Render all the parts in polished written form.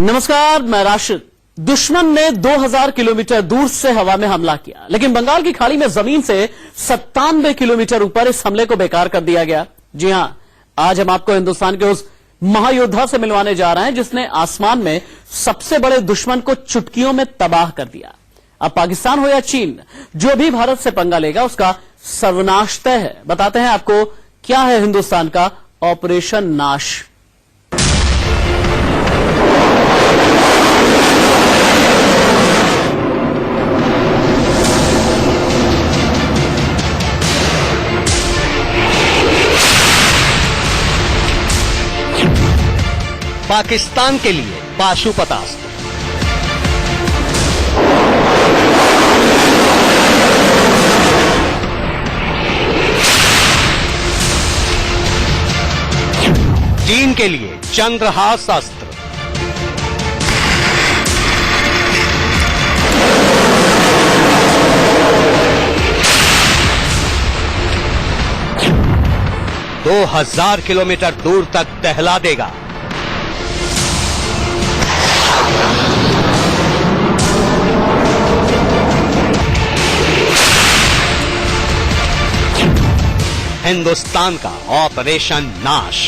नमस्कार, मैं राशिद। दुश्मन ने 2000 किलोमीटर दूर से हवा में हमला किया, लेकिन बंगाल की खाड़ी में जमीन से 97 किलोमीटर ऊपर इस हमले को बेकार कर दिया गया। जी हां, आज हम आपको हिंदुस्तान के उस महायोद्धा से मिलवाने जा रहे हैं जिसने आसमान में सबसे बड़े दुश्मन को चुटकियों में तबाह कर दिया। अब पाकिस्तान हो या चीन, जो भी भारत से पंगा लेगा उसका सर्वनाश तय है। बताते हैं आपको क्या है हिंदुस्तान का ऑपरेशन नाश। पाकिस्तान के लिए पाशुपतास्त्र। चीन के लिए चंद्रहास अस्त्र। दो 2000 किलोमीटर दूर तक टहला देगा। हिंदुस्तान का ऑपरेशन नाश।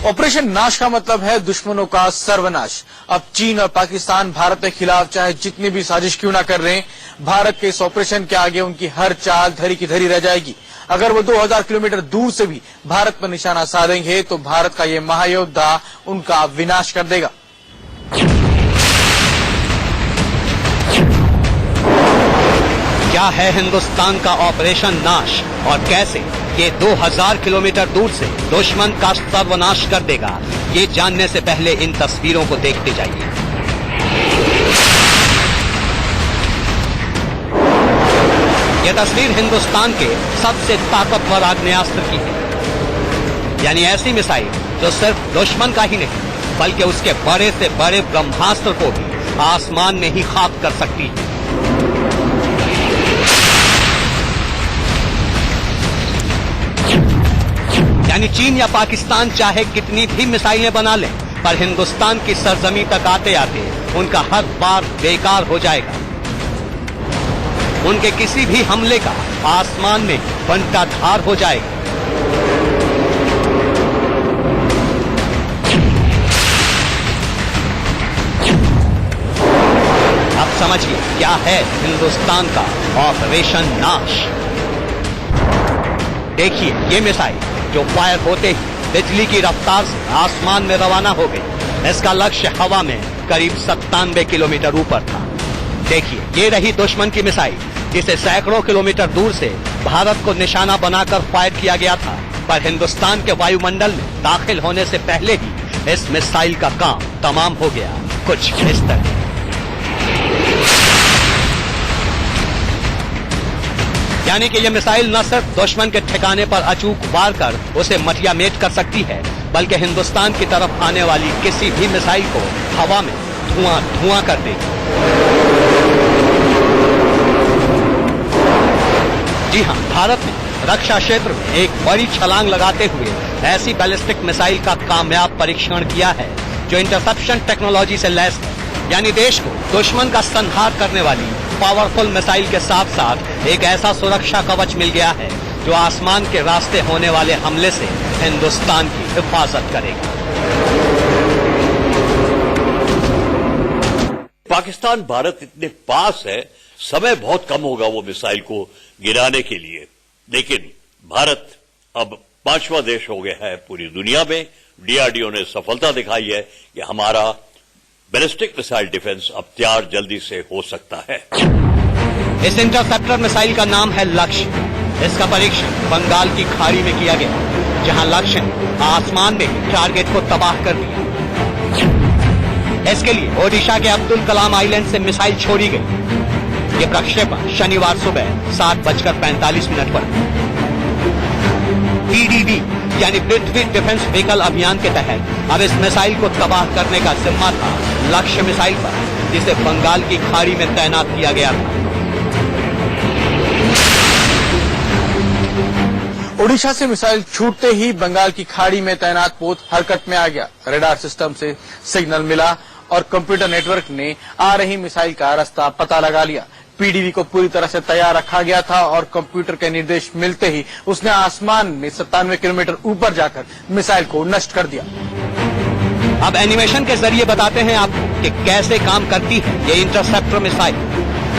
ऑपरेशन नाश का मतलब है दुश्मनों का सर्वनाश। अब चीन और पाकिस्तान भारत के खिलाफ चाहे जितनी भी साजिश क्यों ना कर रहे हैं, भारत के इस ऑपरेशन के आगे उनकी हर चाल धरी की धरी रह जाएगी। अगर वो 2000 किलोमीटर दूर से भी भारत पर निशाना साधेंगे तो भारत का ये महायोद्धा उनका विनाश कर देगा। क्या है हिंदुस्तान का ऑपरेशन नाश और कैसे ये 2000 किलोमीटर दूर से दुश्मन का सर्वनाश कर देगा, ये जानने से पहले इन तस्वीरों को देखते जाइए। यह तस्वीर हिंदुस्तान के सबसे ताकतवर आग्नेयास्त्र की है, यानी ऐसी मिसाइल जो सिर्फ दुश्मन का ही नहीं बल्कि उसके बड़े से बड़े ब्रह्मास्त्र को भी आसमान में ही खाक कर सकती है। यानी चीन या पाकिस्तान चाहे कितनी भी मिसाइलें बना लें, पर हिंदुस्तान की सरजमी तक आते आते उनका हर बार बेकार हो जाएगा। उनके किसी भी हमले का आसमान में बंटाधार हो जाएगा। अब समझिए क्या है हिंदुस्तान का ऑपरेशन नाश। देखिए ये मिसाइल जो फायर होते ही बिजली की रफ्तार से आसमान में रवाना हो गई। इसका लक्ष्य हवा में करीब 97 किलोमीटर ऊपर था। देखिए ये रही दुश्मन की मिसाइल, जिसे सैकड़ों किलोमीटर दूर से भारत को निशाना बनाकर फायर किया गया था, पर हिंदुस्तान के वायुमंडल में दाखिल होने से पहले ही इस मिसाइल का काम तमाम हो गया। कुछ इस तरह। यानी कि यह मिसाइल न सिर्फ दुश्मन के ठिकाने पर अचूक वार कर उसे मटियामेट कर सकती है, बल्कि हिंदुस्तान की तरफ आने वाली किसी भी मिसाइल को हवा में धुआं धुआं कर देगी। जी हां, भारत ने रक्षा क्षेत्र में एक बड़ी छलांग लगाते हुए ऐसी बैलिस्टिक मिसाइल का कामयाब परीक्षण किया है जो इंटरसेप्शन टेक्नोलॉजी से लैस है। यानी देश को दुश्मन का संहार करने वाली पावरफुल मिसाइल के साथ साथ एक ऐसा सुरक्षा कवच मिल गया है जो आसमान के रास्ते होने वाले हमले से हिंदुस्तान की हिफाजत करेगा। पाकिस्तान भारत इतने पास है, समय बहुत कम होगा वो मिसाइल को गिराने के लिए, लेकिन भारत अब 5वां देश हो गया है पूरी दुनिया में। डीआरडीओ ने सफलता दिखाई है कि हमारा बैलिस्टिक मिसाइल डिफेंस अब तैयार जल्दी से हो सकता है। इस इंटरसेप्टर मिसाइल का नाम है लक्ष्य। इसका परीक्षण बंगाल की खाड़ी में किया गया, जहां लक्ष्य ने आसमान में टारगेट को तबाह कर दिया। इसके लिए ओडिशा के अब्दुल कलाम आइलैंड से मिसाइल छोड़ी गई। ये प्रक्षेपण शनिवार सुबह 7:45 पर पीडीडी यानी पृथ्वी डिफेंस व्हीकल अभियान के तहत अब इस मिसाइल को तबाह करने का जिम्मा था लक्ष्य मिसाइल पर। जिसे बंगाल की खाड़ी में तैनात किया गया था। ओडिशा से मिसाइल छूटते ही बंगाल की खाड़ी में तैनात पोत हरकत में आ गया। रडार सिस्टम से सिग्नल मिला और कंप्यूटर नेटवर्क ने आ रही मिसाइल का रास्ता पता लगा लिया। पीडीवी को पूरी तरह से तैयार रखा गया था और कंप्यूटर के निर्देश मिलते ही उसने आसमान में 97 किलोमीटर ऊपर जाकर मिसाइल को नष्ट कर दिया। अब एनिमेशन के जरिए बताते हैं आपको कि कैसे काम करती है ये इंटरसेप्टर मिसाइल।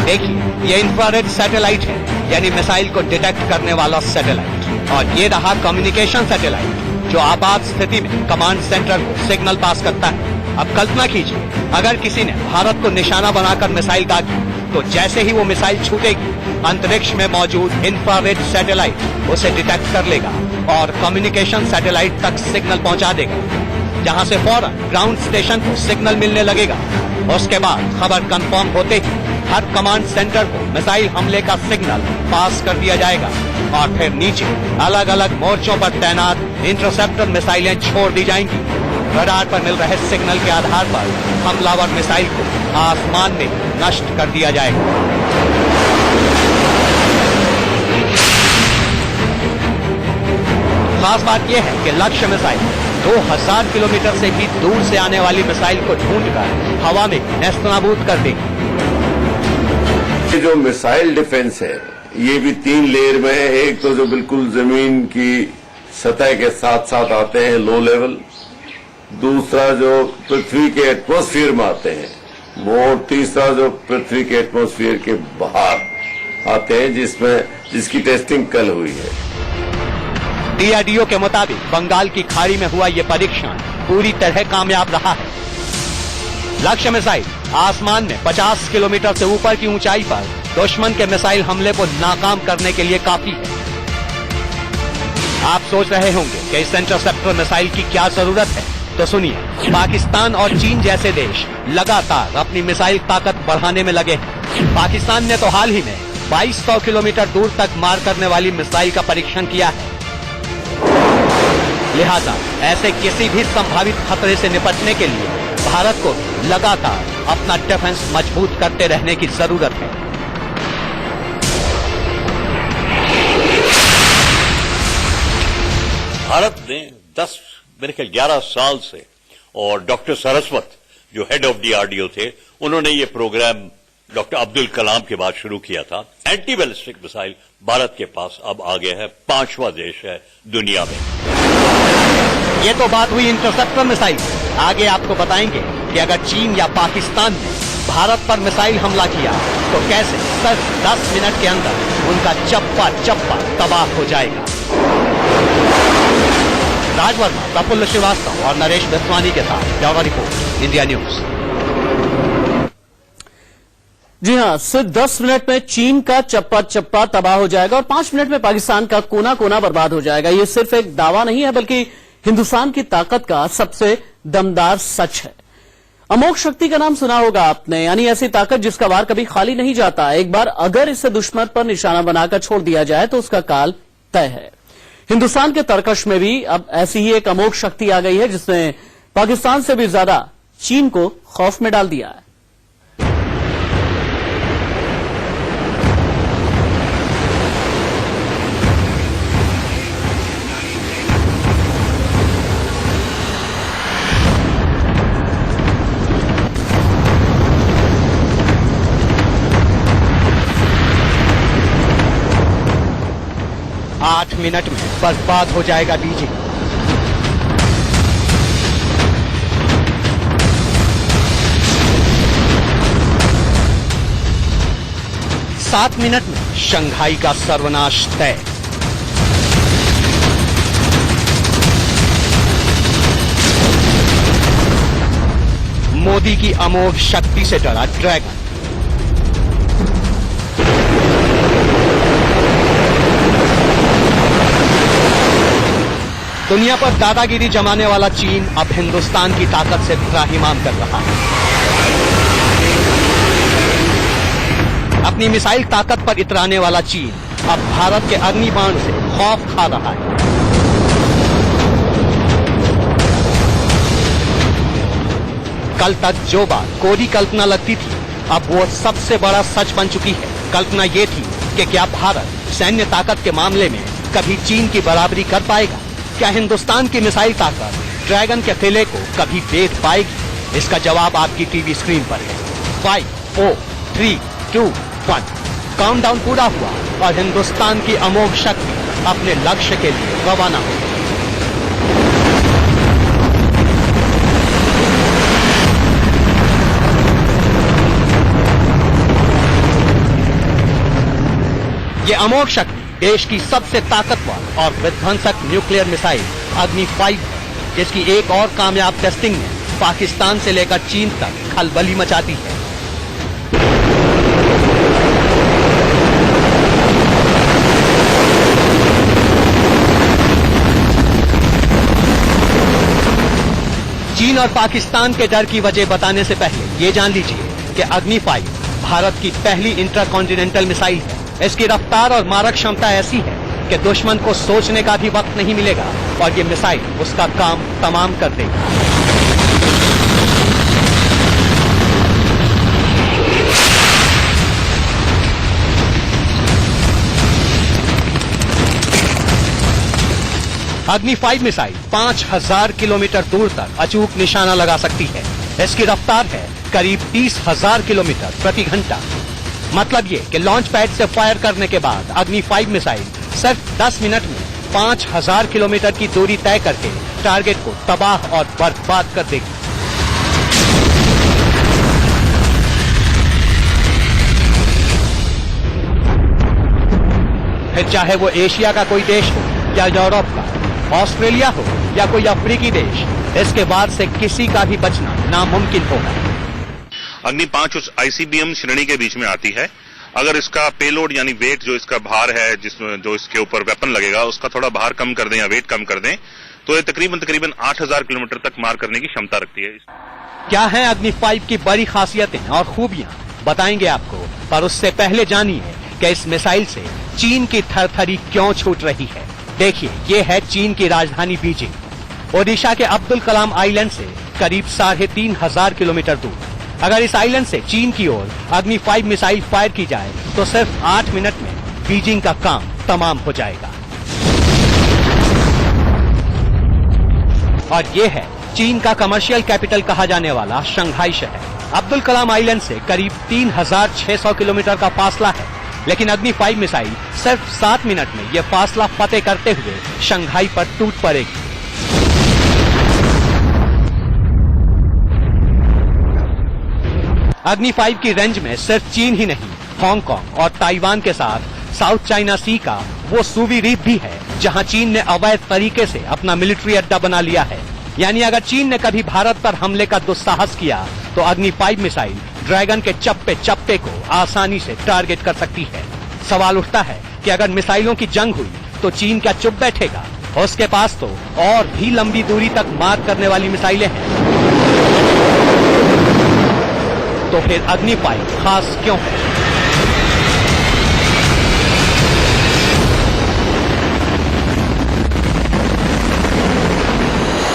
देखिए, ये इंफ्रारेड सैटेलाइट है, यानी मिसाइल को डिटेक्ट करने वाला सैटेलाइट। और ये रहा कम्युनिकेशन सैटेलाइट, जो आपात स्थिति में कमांड सेंटर को सिग्नल पास करता है। अब कल्पना कीजिए, अगर किसी ने भारत को निशाना बनाकर मिसाइल दागी, तो जैसे ही वो मिसाइल छूटेगी, अंतरिक्ष में मौजूद इंफ्रारेड सैटेलाइट उसे डिटेक्ट कर लेगा और कम्युनिकेशन सैटेलाइट तक सिग्नल पहुंचा देगा, जहां से फौरन ग्राउंड स्टेशन को सिग्नल मिलने लगेगा। उसके बाद खबर कंफर्म होते ही हर कमांड सेंटर को मिसाइल हमले का सिग्नल पास कर दिया जाएगा और फिर नीचे अलग अलग मोर्चों पर तैनात इंटरसेप्टर मिसाइलें छोड़ दी जाएंगी। रडार पर मिल रहे सिग्नल के आधार पर हमलावर मिसाइल को आसमान में नष्ट कर दिया जाएगा। खास बात यह है कि लक्ष्य मिसाइल 2000 किलोमीटर से भी दूर से आने वाली मिसाइल को ढूंढकर हवा में नेस्तनाबूद कर देगी। ये जो मिसाइल डिफेंस है, ये भी 3 लेयर में है। एक तो जो बिल्कुल जमीन की सतह के साथ साथ आते हैं, लो लेवल। दूसरा जो पृथ्वी के एटमॉस्फेयर में आते हैं, और तीसरा जो पृथ्वी के एटमॉस्फेयर के बाहर आते हैं, जिसकी टेस्टिंग कल हुई है। डीआरडीओ के मुताबिक बंगाल की खाड़ी में हुआ ये परीक्षण पूरी तरह कामयाब रहा है। लक्ष्य मिसाइल आसमान में 50 किलोमीटर से ऊपर की ऊंचाई पर दुश्मन के मिसाइल हमले को नाकाम करने के लिए काफी है। आप सोच रहे होंगे कि इस इंटरसेप्टर मिसाइल की क्या जरूरत है, तो सुनिए। पाकिस्तान और चीन जैसे देश लगातार अपनी मिसाइल ताकत बढ़ाने में लगे हैं। पाकिस्तान ने तो हाल ही में 2200 किलोमीटर दूर तक मार करने वाली मिसाइल का परीक्षण किया है। लिहाजा ऐसे किसी भी संभावित खतरे से निपटने के लिए भारत को लगातार अपना डिफेंस मजबूत करते रहने की जरूरत है। भारत ने 11 साल से, और डॉक्टर सरस्वत जो हेड ऑफ डीआरडीओ थे, उन्होंने ये प्रोग्राम डॉक्टर अब्दुल कलाम के बाद शुरू किया था। एंटी बैलिस्टिक मिसाइल भारत के पास अब आ गया है, 5वां देश है दुनिया में। ये तो बात हुई इंटरसेप्टर मिसाइल। आगे आपको बताएंगे कि अगर चीन या पाकिस्तान ने भारत पर मिसाइल हमला किया तो कैसे सिर्फ 10 मिनट के अंदर उनका चप्पा चप्पा तबाह हो जाएगा। राज वर्मा, प्रफुल्ल श्रीवास्तव और नरेश दसवानी के साथ ब्यूरो रिपोर्ट, इंडिया न्यूज। जी हां, सिर्फ 10 मिनट में चीन का चप्पा चप्पा तबाह हो जाएगा और 5 मिनट में पाकिस्तान का कोना कोना बर्बाद हो जाएगा। ये सिर्फ एक दावा नहीं है, बल्कि हिंदुस्तान की ताकत का सबसे दमदार सच है। अमोघ शक्ति का नाम सुना होगा आपने, यानी ऐसी ताकत जिसका वार कभी खाली नहीं जाता। एक बार अगर इसे दुश्मन पर निशाना बनाकर छोड़ दिया जाए तो उसका काल तय है। हिंदुस्तान के तरकश में भी अब ऐसी ही एक अमोघ शक्ति आ गई है, जिसने पाकिस्तान से भी ज्यादा चीन को खौफ में डाल दिया है। आठ मिनट में बर्बाद हो जाएगा बीजिंग। सात मिनट में शंघाई का सर्वनाश तय। मोदी की अमोघ शक्ति से डरा ड्रैगन। दुनिया पर दादागिरी जमाने वाला चीन अब हिंदुस्तान की ताकत से त्राहिमाम कर रहा है। अपनी मिसाइल ताकत पर इतराने वाला चीन अब भारत के अग्निबाण से खौफ खा रहा है। कल तक जो बात कोरी कल्पना लगती थी, अब वो सबसे बड़ा सच बन चुकी है। कल्पना ये थी कि क्या भारत सैन्य ताकत के मामले में कभी चीन की बराबरी कर पाएगा? क्या हिंदुस्तान की मिसाइल ताकत ड्रैगन के किले को कभी देख पाएगी? इसका जवाब आपकी टीवी स्क्रीन पर है। 5, 4, 3, 2, 1 काउंटडाउन पूरा हुआ और हिंदुस्तान की अमोघ शक्ति अपने लक्ष्य के लिए रवाना हो गई। ये अमोघ शक्ति देश की सबसे ताकतवर और विध्वंसक न्यूक्लियर मिसाइल अग्नि 5 है, जिसकी एक और कामयाब टेस्टिंग ने पाकिस्तान से लेकर चीन तक खलबली मचाती है। चीन और पाकिस्तान के डर की वजह बताने से पहले ये जान लीजिए कि अग्नि 5 भारत की पहली इंटरकॉन्टिनेंटल मिसाइल है। इसकी रफ्तार और मारक क्षमता ऐसी है कि दुश्मन को सोचने का भी वक्त नहीं मिलेगा और ये मिसाइल उसका काम तमाम कर देगी। अग्नि 5 मिसाइल 5000 किलोमीटर दूर तक अचूक निशाना लगा सकती है। इसकी रफ्तार है करीब 30,000 किलोमीटर प्रति घंटा। मतलब ये कि लॉन्च पैड से फायर करने के बाद अग्नि 5 मिसाइल सिर्फ 10 मिनट में 5000 किलोमीटर की दूरी तय करके टारगेट को तबाह और बर्बाद कर देगी। फिर चाहे वो एशिया का कोई देश हो या यूरोप का, ऑस्ट्रेलिया हो या कोई अफ्रीकी देश, इसके बाद से किसी का भी बचना नामुमकिन होगा। अग्नि 5 उस आईसीबीएम श्रेणी के बीच में आती है। अगर इसका पेलोड यानी वेट जो इसका भार है, जिसमें जो इसके ऊपर वेपन लगेगा, उसका थोड़ा भार कम कर दें या वेट कम कर दें तो ये तकरीबन 8000 किलोमीटर तक मार करने की क्षमता रखती है। क्या है अग्नि 5 की बड़ी खासियतें और खूबियां, बताएंगे आपको, पर उससे पहले जानिए कि इस मिसाइल से चीन की थरथरी क्यों छूट रही है। देखिए, ये है चीन की राजधानी बीजिंग, ओडिशा के अब्दुल कलाम आइलैंड से करीब 3500 किलोमीटर दूर। अगर इस आइलैंड से चीन की ओर अग्नि 5 मिसाइल फायर की जाए तो सिर्फ 8 मिनट में बीजिंग का काम तमाम हो जाएगा। और ये है चीन का कमर्शियल कैपिटल कहा जाने वाला शंघाई शहर। अब्दुल कलाम आइलैंड से करीब 3600 किलोमीटर का फासला है, लेकिन अग्नि 5 मिसाइल सिर्फ 7 मिनट में यह फासला फतेह करते हुए शंघाई पर टूट पड़ेगी। अग्नि 5 की रेंज में सिर्फ चीन ही नहीं, हांगकांग और ताइवान के साथ साउथ चाइना सी का वो सूवी रीफ भी है जहां चीन ने अवैध तरीके से अपना मिलिट्री अड्डा बना लिया है। यानी अगर चीन ने कभी भारत पर हमले का दुस्साहस किया तो अग्नि 5 मिसाइल ड्रैगन के चप्पे चप्पे को आसानी से टारगेट कर सकती है। सवाल उठता है कि अगर मिसाइलों की जंग हुई तो चीन क्या चुप बैठेगा? उसके पास तो और भी लंबी दूरी तक मार करने वाली मिसाइलें हैं। तो फिर अग्नि 5 खास क्यों है?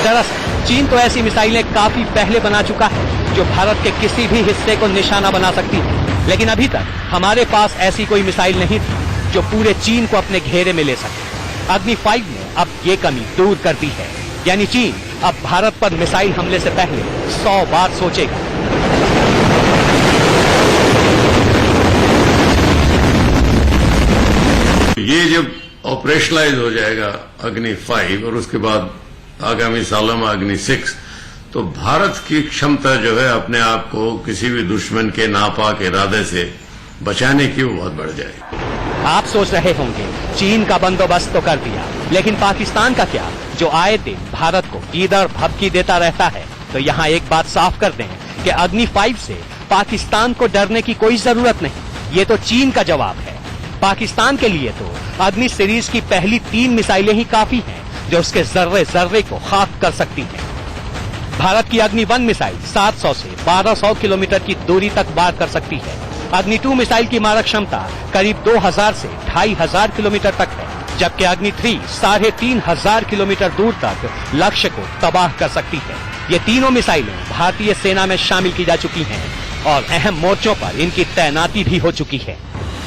दरअसल चीन तो ऐसी मिसाइलें काफी पहले बना चुका है जो भारत के किसी भी हिस्से को निशाना बना सकती है, लेकिन अभी तक हमारे पास ऐसी कोई मिसाइल नहीं थी जो पूरे चीन को अपने घेरे में ले सके। अग्नि 5 ने अब ये कमी दूर कर दी है, यानी चीन अब भारत पर मिसाइल हमले से पहले 100 बार सोचेगा। ये जब ऑपरेशनलाइज हो जाएगा अग्नि 5 और उसके बाद आगामी सालों में अग्नि 6, तो भारत की क्षमता जो है अपने आप को किसी भी दुश्मन के नापाक इरादे से बचाने की वो बहुत बढ़ जाएगी। आप सोच रहे होंगे चीन का बंदोबस्त तो कर दिया, लेकिन पाकिस्तान का क्या, जो आए दिन भारत को ईदर भभकी देता रहता है। तो यहाँ एक बात साफ कर दें कि अग्नि 5 से पाकिस्तान को डरने की कोई जरूरत नहीं, ये तो चीन का जवाब है। पाकिस्तान के लिए तो अग्नि सीरीज की पहली 3 मिसाइलें ही काफी हैं जो उसके जर्रे जर्रे को खाक कर सकती हैं। भारत की अग्नि 1 मिसाइल 700 से 1200 किलोमीटर की दूरी तक वार कर सकती है। अग्नि 2 मिसाइल की मारक क्षमता करीब 2000 से 2500 किलोमीटर तक है, जबकि अग्नि 3 3500 किलोमीटर दूर तक लक्ष्य को तबाह कर सकती है। ये तीनों मिसाइलें भारतीय सेना में शामिल की जा चुकी हैं और अहम मोर्चों पर इनकी तैनाती भी हो चुकी है।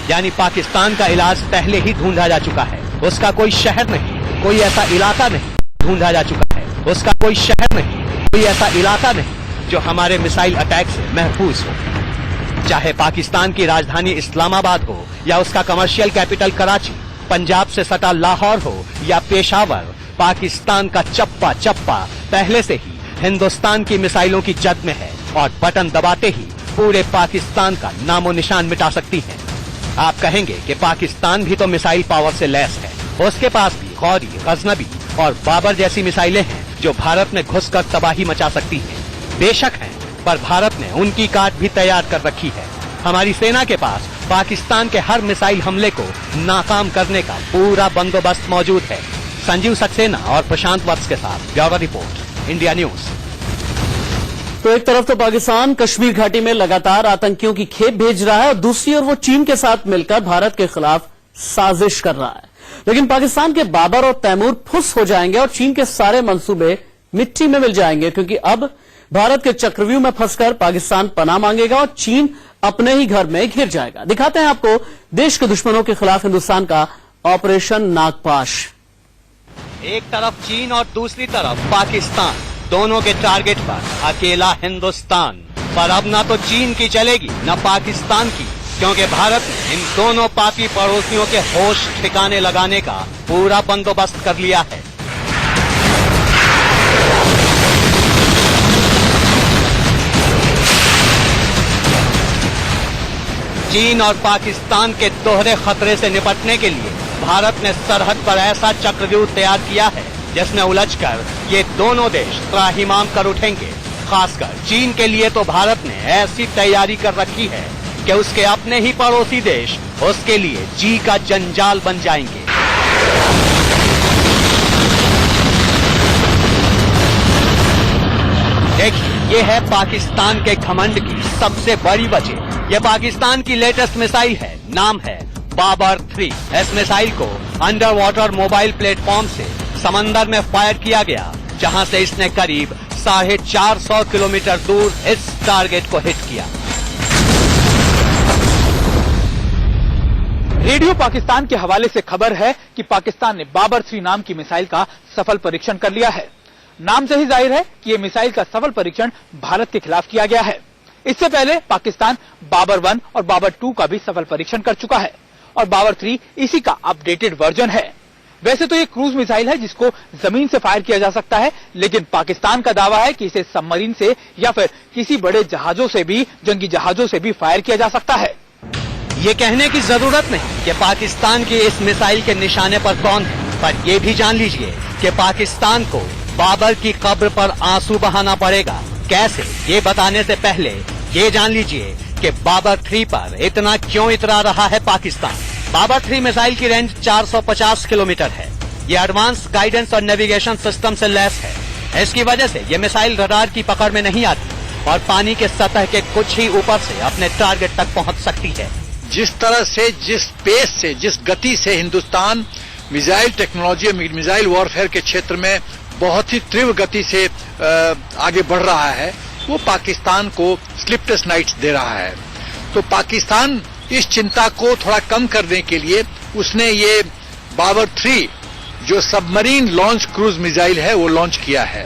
यानी पाकिस्तान का इलाज पहले ही ढूंढा जा चुका है। उसका कोई शहर नहीं, कोई ऐसा इलाका नहीं ढूंढा जा चुका है। उसका कोई शहर नहीं, कोई ऐसा इलाका नहीं जो हमारे मिसाइल अटैक से महफूज हो। चाहे पाकिस्तान की राजधानी इस्लामाबाद हो या उसका कमर्शियल कैपिटल कराची, पंजाब से सटा लाहौर हो या पेशावर, पाकिस्तान का चप्पा चप्पा पहले से ही हिंदुस्तान की मिसाइलों की जद में है और बटन दबाते ही पूरे पाकिस्तान का नामो निशान मिटा सकती है। आप कहेंगे कि पाकिस्तान भी तो मिसाइल पावर से लैस है, उसके पास भी गौरी, गजनबी और बाबर जैसी मिसाइलें हैं जो भारत में घुसकर तबाही मचा सकती हैं। बेशक हैं, पर भारत ने उनकी काट भी तैयार कर रखी है। हमारी सेना के पास पाकिस्तान के हर मिसाइल हमले को नाकाम करने का पूरा बंदोबस्त मौजूद है। संजीव सक्सेना और प्रशांत वत्स के साथ ब्यूरो रिपोर्ट, इंडिया न्यूज। तो एक तरफ तो पाकिस्तान कश्मीर घाटी में लगातार आतंकियों की खेप भेज रहा है और दूसरी ओर वो चीन के साथ मिलकर भारत के खिलाफ साजिश कर रहा है। लेकिन पाकिस्तान के बाबर और तैमूर फुस हो जाएंगे और चीन के सारे मंसूबे मिट्टी में मिल जाएंगे, क्योंकि अब भारत के चक्रव्यूह में फंसकर पाकिस्तान पनाह मांगेगा और चीन अपने ही घर में घिर जाएगा। दिखाते हैं आपको देश के दुश्मनों के खिलाफ हिंदुस्तान का ऑपरेशन नागपाश। एक तरफ चीन और दूसरी तरफ पाकिस्तान, दोनों के टारगेट पर अकेला हिंदुस्तान। पर अब ना तो चीन की चलेगी न पाकिस्तान की, क्योंकि भारत ने इन दोनों पापी पड़ोसियों के होश ठिकाने लगाने का पूरा बंदोबस्त कर लिया है। चीन और पाकिस्तान के दोहरे खतरे से निपटने के लिए भारत ने सरहद पर ऐसा चक्रव्यूह तैयार किया है जिसमें उलझकर ये दोनों देश त्राहिमाम कर उठेंगे। खासकर चीन के लिए तो भारत ने ऐसी तैयारी कर रखी है कि उसके अपने ही पड़ोसी देश उसके लिए जी का जंजाल बन जाएंगे। देखिए, ये है पाकिस्तान के घमंड की सबसे बड़ी वजह। यह पाकिस्तान की लेटेस्ट मिसाइल है, नाम है बाबर 3। इस मिसाइल को अंडर वाटर मोबाइल प्लेटफॉर्म से समंदर में फायर किया गया, जहां से इसने करीब 450 किलोमीटर दूर इस टारगेट को हिट किया। रेडियो पाकिस्तान के हवाले से खबर है कि पाकिस्तान ने बाबर 3 नाम की मिसाइल का सफल परीक्षण कर लिया है। नाम से ही जाहिर है कि यह मिसाइल का सफल परीक्षण भारत के खिलाफ किया गया है। इससे पहले पाकिस्तान बाबर 1 और बाबर 2 का भी सफल परीक्षण कर चुका है और बाबर 3 इसी का अपडेटेड वर्जन है। वैसे तो ये क्रूज मिसाइल है जिसको जमीन से फायर किया जा सकता है, लेकिन पाकिस्तान का दावा है कि इसे सबमरीन से या फिर किसी बड़े जहाजों से भी, जंगी जहाजों से भी फायर किया जा सकता है। ये कहने की जरूरत नहीं कि पाकिस्तान की इस मिसाइल के निशाने पर कौन है, पर यह भी जान लीजिए कि पाकिस्तान को बाबर की कब्र पर आंसू बहाना पड़ेगा। कैसे, ये बताने से पहले ये जान लीजिए कि बाबर 3 पर इतना क्यों इतरा रहा है पाकिस्तान। बाबर 3 मिसाइल की रेंज 450 किलोमीटर है। ये एडवांस गाइडेंस और नेविगेशन सिस्टम से लैस है। इसकी वजह से ये मिसाइल रडार की पकड़ में नहीं आती और पानी के सतह के कुछ ही ऊपर से अपने टारगेट तक पहुंच सकती है। जिस तरह से, जिस पेस से, जिस गति से Hindustan missile technology, missile warfare के क्षेत्र में बहुत ही तीव्र गति से आगे बढ़ रहा है, वो पाकिस्तान को स्लीपलेस नाइट्स दे रहा है। तो पाकिस्तान इस चिंता को थोड़ा कम करने के लिए उसने ये बाबर 3 जो सबमरीन लॉन्च क्रूज मिसाइल है वो लॉन्च किया है।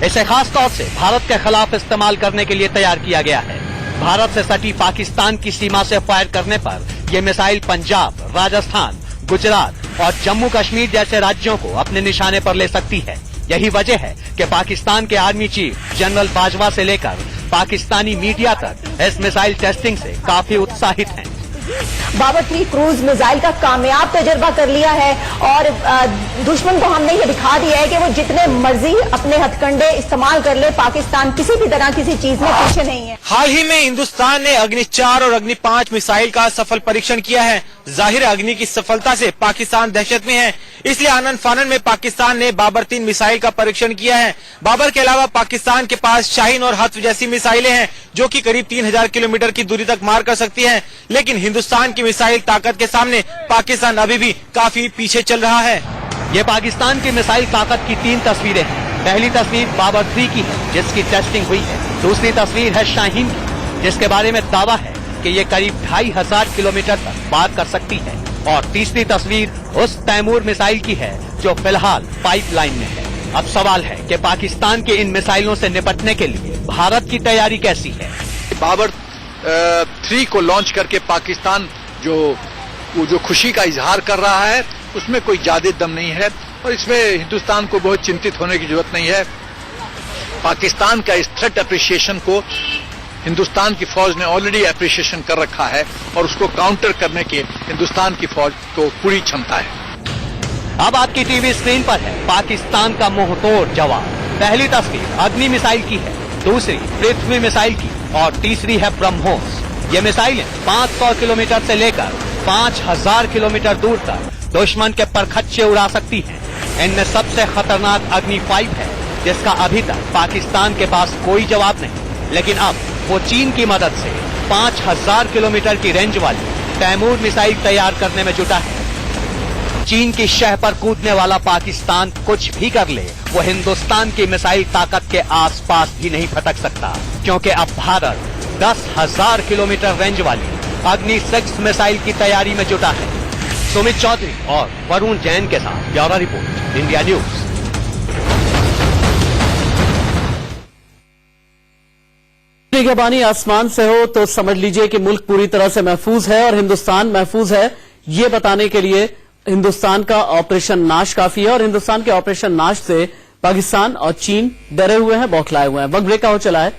इसे खास तौर से भारत के खिलाफ इस्तेमाल करने के लिए तैयार किया गया है। भारत से सटी पाकिस्तान की सीमा से फायर करने पर यह मिसाइल पंजाब, राजस्थान, गुजरात और जम्मू कश्मीर जैसे राज्यों को अपने निशाने पर ले सकती है। यही वजह है कि पाकिस्तान के आर्मी चीफ जनरल बाजवा से लेकर पाकिस्तानी मीडिया तक इस मिसाइल टेस्टिंग से काफी उत्साहित हैं। बाबर 3 क्रूज मिसाइल का कामयाब तजर्बा कर लिया है और दुश्मन को हमने ये दिखा दिया है कि वो जितने मर्जी अपने हथकंडे इस्तेमाल कर ले, पाकिस्तान किसी भी तरह किसी चीज में पीछे नहीं है। हाल ही में हिंदुस्तान ने अग्नि 4 और अग्नि 5 मिसाइल का सफल परीक्षण किया है। जाहिर है अग्नि की सफलता से पाकिस्तान दहशत में है, इसलिए आनन फानन में पाकिस्तान ने बाबर 3 मिसाइल का परीक्षण किया है। बाबर के अलावा पाकिस्तान के पास शाहीन और हत्फ जैसी मिसाइलें हैं जो कि करीब 3000 किलोमीटर की दूरी तक मार कर सकती हैं, लेकिन हिंदुस्तान की मिसाइल ताकत के सामने पाकिस्तान अभी भी काफी पीछे चल रहा है। ये पाकिस्तान की मिसाइल ताकत की 3 तस्वीरें हैं। पहली तस्वीर बाबर 3 की है जिसकी टेस्टिंग हुई है। दूसरी तस्वीर है शाहीन की जिसके बारे में दावा है कि ये करीब 2500 किलोमीटर तक पार कर सकती है। और तीसरी तस्वीर उस तैमूर मिसाइल की है जो फिलहाल पाइपलाइन में है। अब सवाल है कि पाकिस्तान के इन मिसाइलों से निपटने के लिए भारत की तैयारी कैसी है। बाबर 3 को लॉन्च करके पाकिस्तान जो खुशी का इजहार कर रहा है उसमें कोई ज्यादा दम नहीं है और इसमें हिंदुस्तान को बहुत चिंतित होने की जरूरत नहीं है। पाकिस्तान का इस थ्रेट अप्रिसिएशन को हिंदुस्तान की फौज ने ऑलरेडी अप्रिसिएशन कर रखा है और उसको काउंटर करने की हिंदुस्तान की फौज को पूरी क्षमता है। अब आपकी टीवी स्क्रीन पर है पाकिस्तान का मुंहतोड़ जवाब। पहली तस्वीर अग्नि मिसाइल की है, दूसरी पृथ्वी मिसाइल की और तीसरी है ब्रह्मोस। ये मिसाइलें 500 किलोमीटर से लेकर 5000 किलोमीटर दूर तक दुश्मन के परखच्चे उड़ा सकती हैं। इनमें सबसे खतरनाक अग्नि 5 है जिसका अभी तक पाकिस्तान के पास कोई जवाब नहीं, लेकिन अब वो चीन की मदद से 5000 किलोमीटर की रेंज वाली तैमूर मिसाइल तैयार करने में जुटा है। चीन की शह पर कूदने वाला पाकिस्तान कुछ भी कर ले, वो हिंदुस्तान की मिसाइल ताकत के आसपास भी नहीं फटक सकता, क्योंकि अब भारत 10,000 किलोमीटर रेंज वाली अग्नि 6 मिसाइल की तैयारी में जुटा है। सुमित चौधरी और वरुण जैन के साथ ब्यूरो रिपोर्ट, इंडिया न्यूज। निगरानी आसमान से हो तो समझ लीजिए कि मुल्क पूरी तरह से महफूज है और हिंदुस्तान महफूज है। ये बताने के लिए हिंदुस्तान का ऑपरेशन नाश काफी है और हिंदुस्तान के ऑपरेशन नाश से पाकिस्तान और चीन डरे हुए हैं, बौखलाए हुए हैं। वक्त ब्रेक का हो चला है।